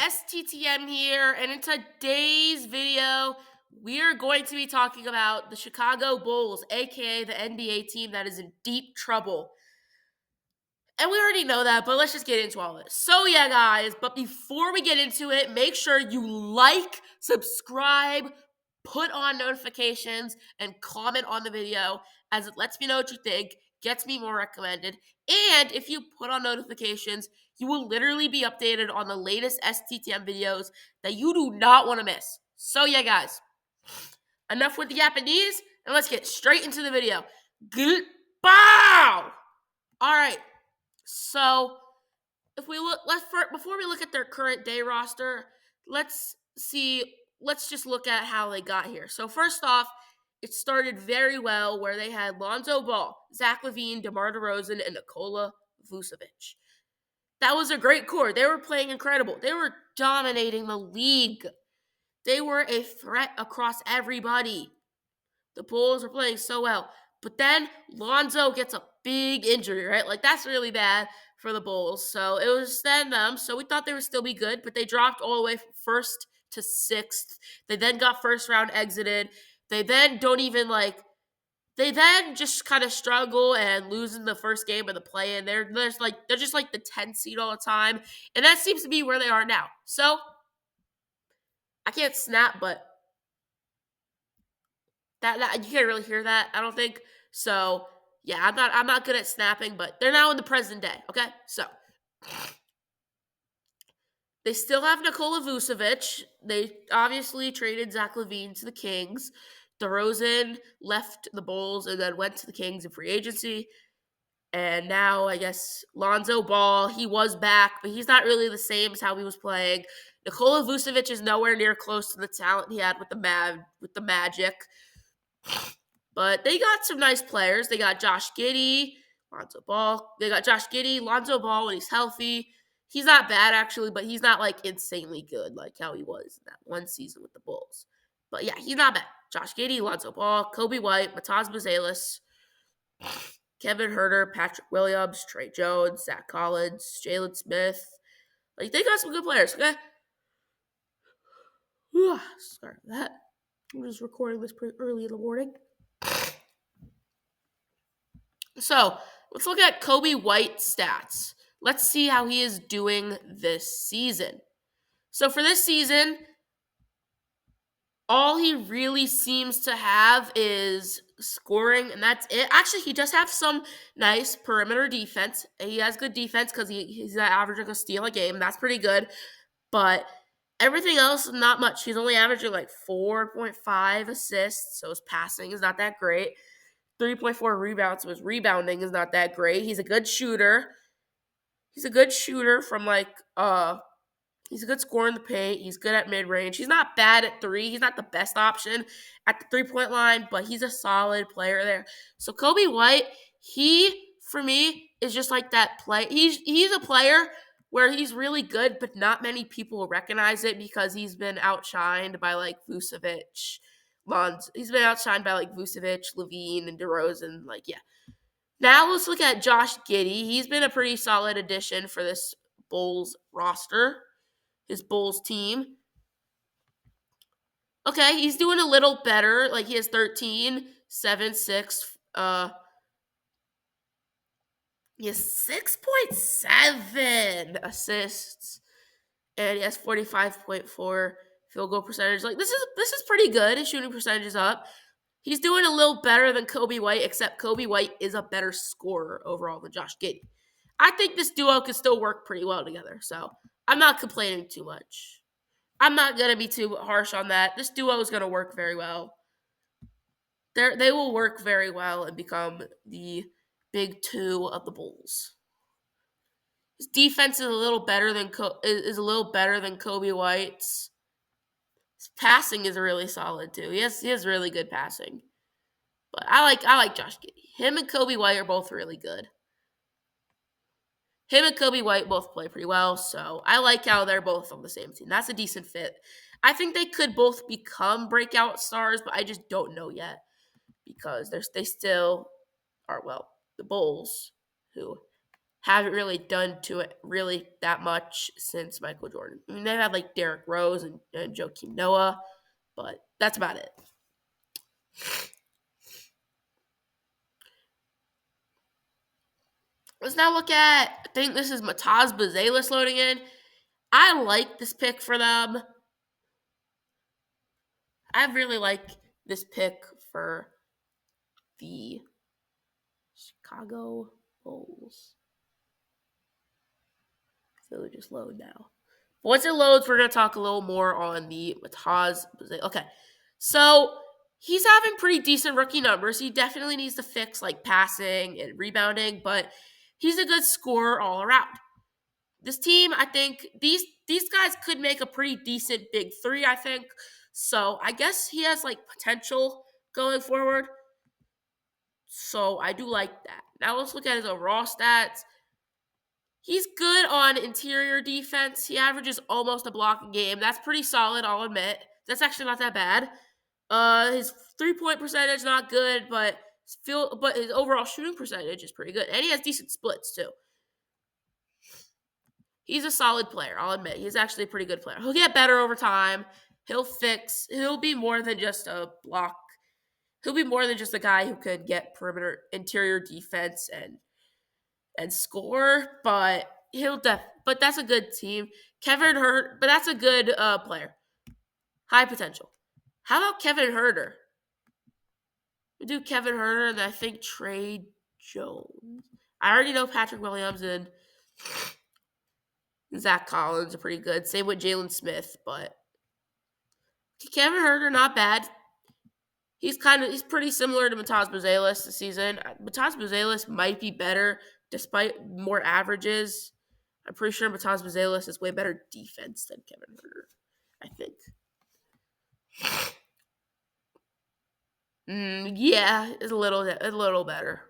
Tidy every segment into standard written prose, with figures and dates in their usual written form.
STTM here, and in today's video, we are going to be talking about the Chicago Bulls, aka the NBA team that is in deep trouble. And we already know that, but let's just get into all this. So yeah, guys, but before we get into it, make sure you like, subscribe, put on notifications, and comment on the video, as it lets me know what you think, gets me more recommended. And if you put on notifications, you will literally be updated on the latest STTM videos that you do not want to miss. So yeah, guys, enough with the Japanese, and let's get straight into the video. Bow! All right. So, if we look, before we look at their current day roster, let's just look at how they got here. So, first off, it started very well where they had Lonzo Ball, Zach LaVine, DeMar DeRozan, and Nikola Vucevic. That was a great core. They were playing incredible. They were dominating the league. They were a threat across everybody. The Bulls were playing so well. But then Lonzo gets a big injury, right? Like, that's really bad for the Bulls. So it was then them. So we thought they would still be good, but they dropped all the way from first to sixth. They then got first round exited. They then they then just kind of struggle and lose in the first game of the play-in. They're just like the 10th seed all the time. And that seems to be where they are now. So I can't snap, but that you can't really hear that, I don't think. So yeah, I'm not good at snapping, but they're now in the present day. Okay, so they still have Nikola Vucevic. They obviously traded Zach LaVine to the Kings. DeRozan left the Bulls and then went to the Kings in free agency. And now I guess Lonzo Ball, he was back, but he's not really the same as how he was playing. Nikola Vucevic is nowhere near close to the talent he had with the Magic. But they got some nice players. They got Josh Giddey, Lonzo Ball. They got Josh Giddey, Lonzo Ball when he's healthy. He's not bad, actually, but he's not, like, insanely good like how he was in that one season with the Bulls. But, yeah, he's not bad. Josh Giddey, Lonzo Ball, Coby White, Mataz Buzelis, Kevin Huerter, Patrick Williams, Trey Jones, Zach Collins, Jalen Smith. Like, they got some good players, okay? Sorry for that. I'm just recording this pretty early in the morning. So, let's look at Coby White's stats. Let's see how he is doing this season. So, for this season, all he really seems to have is scoring, and that's it. Actually, he does have some nice perimeter defense. He has good defense because he's averaging a steal a game. That's pretty good. But everything else, not much. He's only averaging like 4.5 assists, so his passing is not that great. 3.4 rebounds, so his rebounding is not that great. He's a good shooter. He's a good shooter from he's a good scorer in the paint. He's good at mid-range. He's not bad at three. He's not the best option at the three-point line, but he's a solid player there. So Coby White, for me, is just like that play. He's a player where he's really good, but not many people will recognize it because he's been outshined by like Vucevic. He's been outshined by like Vucevic, LaVine, and DeRozan. Like, yeah. Now let's look at Josh Giddey. He's been a pretty solid addition for this Bulls roster, his Bulls team. Okay, he's doing a little better. Like, he has 13, 7, 6. He has 6.7 assists, and he has 45.4 field goal percentage. Like, this is pretty good. His shooting percentage is up. He's doing a little better than Coby White, except Coby White is a better scorer overall than Josh Giddey. I think this duo could still work pretty well together, so I'm not complaining too much. I'm not going to be too harsh on that. This duo is going to work very well. They will work very well and become the big two of the Bulls. His defense is a little better than Coby White's. His passing is really solid too. He has really good passing. But I like Josh Giddey. Him and Coby White are both really good. Him and Coby White both play pretty well, so I like how they're both on the same team. That's a decent fit. I think they could both become breakout stars, but I just don't know yet because they still are, well, the Bulls, who haven't really done to it really that much since Michael Jordan. I mean, they've had like Derrick Rose and Joakim Noah, but that's about it. Let's now look at, I think this is Mataz Bazelis loading in. I like this pick for them. I really like this pick for the Chicago Bulls. So it'll just load now. Once it loads, we're going to talk a little more on the Mataz. Okay, so he's having pretty decent rookie numbers. He definitely needs to fix like passing and rebounding, but he's a good scorer all around. This team, I think these guys could make a pretty decent big three, I think. So I guess he has like potential going forward. So I do like that. Now let's look at his overall stats. He's good on interior defense. He averages almost a block a game. That's pretty solid, I'll admit. That's actually not that bad. His 3-point percentage not good, but his overall shooting percentage is pretty good, and he has decent splits too. He's a solid player, I'll admit. He's actually a pretty good player. He'll get better over time. He'll be more than just a block. He'll be more than just a guy who could get perimeter interior defense and score, but but that's a good team. Kevin Hurt, but that's a good player. High potential. How about Kevin Huerter? We do Kevin Huerter and I think trade Jones. I already know Patrick Williams and Zach Collins are pretty good. Same with Jalen Smith, but Kevin Huerter not bad. He's pretty similar to Mataz Bazelis this season. Mataz Bazelis might be better despite more averages. I'm pretty sure Mataz Bazelis is way better defense than Kevin Huerter, I think. Yeah, it's a little better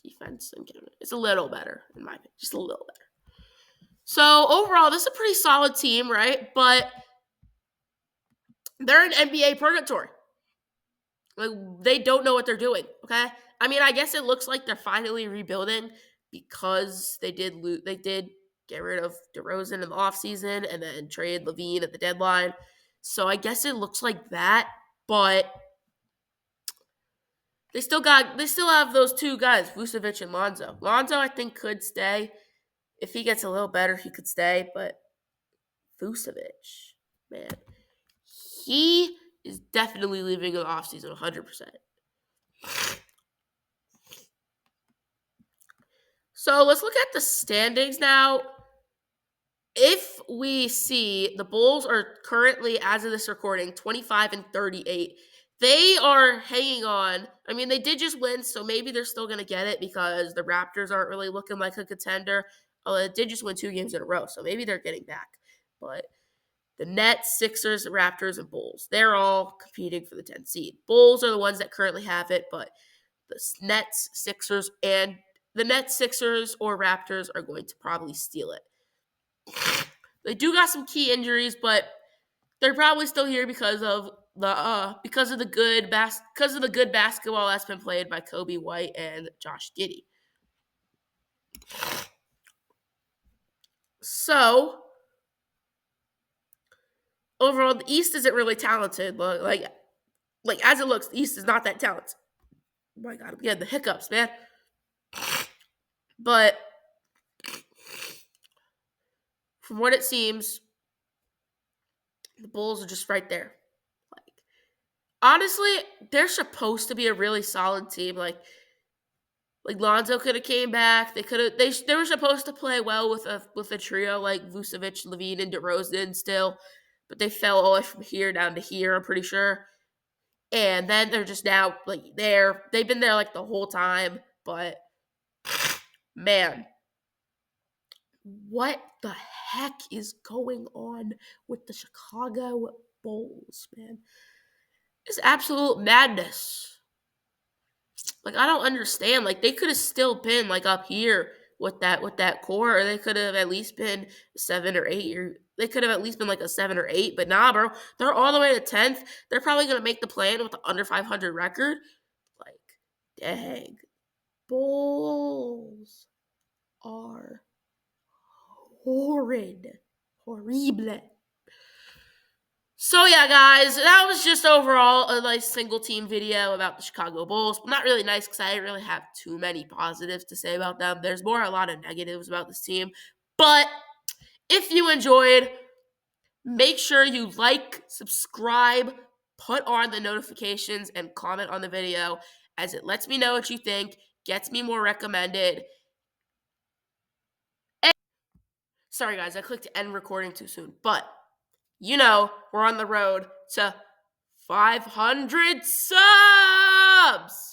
defense than Kevin. It's a little better in my opinion, just a little better. So overall, this is a pretty solid team, right? But they're in NBA Purgatory. Like they don't know what they're doing. Okay, I mean, I guess it looks like they're finally rebuilding because they did get rid of DeRozan in the offseason and then trade Levine at the deadline. So I guess it looks like that, but they still have those two guys, Vucevic and Lonzo. Lonzo, I think, could stay. If he gets a little better, he could stay, but Vucevic, man, he is definitely leaving in the offseason 100%. So let's look at the standings now. If we see the Bulls are currently, as of this recording, 25-38. They are hanging on. I mean, they did just win, so maybe they're still going to get it because the Raptors aren't really looking like a contender. Although they did just win 2 games in a row, so maybe they're getting back. But the Nets, Sixers, Raptors, and Bulls, they're all competing for the 10th seed. Bulls are the ones that currently have it, but the Nets, Sixers, or Raptors are going to probably steal it. They do got some key injuries, but they're probably still here because of the good basketball that's been played by Coby White and Josh Giddey. So overall, the East isn't really talented. Like as it looks, the East is not that talented. Oh my God, I'm getting the hiccups, man. But from what it seems, the Bulls are just right there. Like, honestly, they're supposed to be a really solid team. Like Lonzo could have came back. They were supposed to play well with a trio like Vucevic, Levine, and DeRozan still, but they fell all from here down to here, I'm pretty sure. And then they're just now like there. They've been there like the whole time, but man, what the heck is going on with the Chicago Bulls, man? It's absolute madness. Like, I don't understand. Like, they could have still been like up here with that core, or they could have at least been 7 or 8, or they could have at least been like a 7 or 8. But nah, bro, they're all the way to 10th. They're probably gonna make the play-in with the under 500 record. Like, dang, Bulls. are horrid. Horrible. So yeah, guys, that was just overall a nice single team video about the Chicago Bulls. Not really nice because I didn't really have too many positives to say about them. There's more a lot of negatives about this team. But if you enjoyed, make sure you like, subscribe, put on the notifications, and comment on the video, as it lets me know what you think, gets me more recommended. And sorry, guys, I clicked end recording too soon, but we're on the road to 500 subs.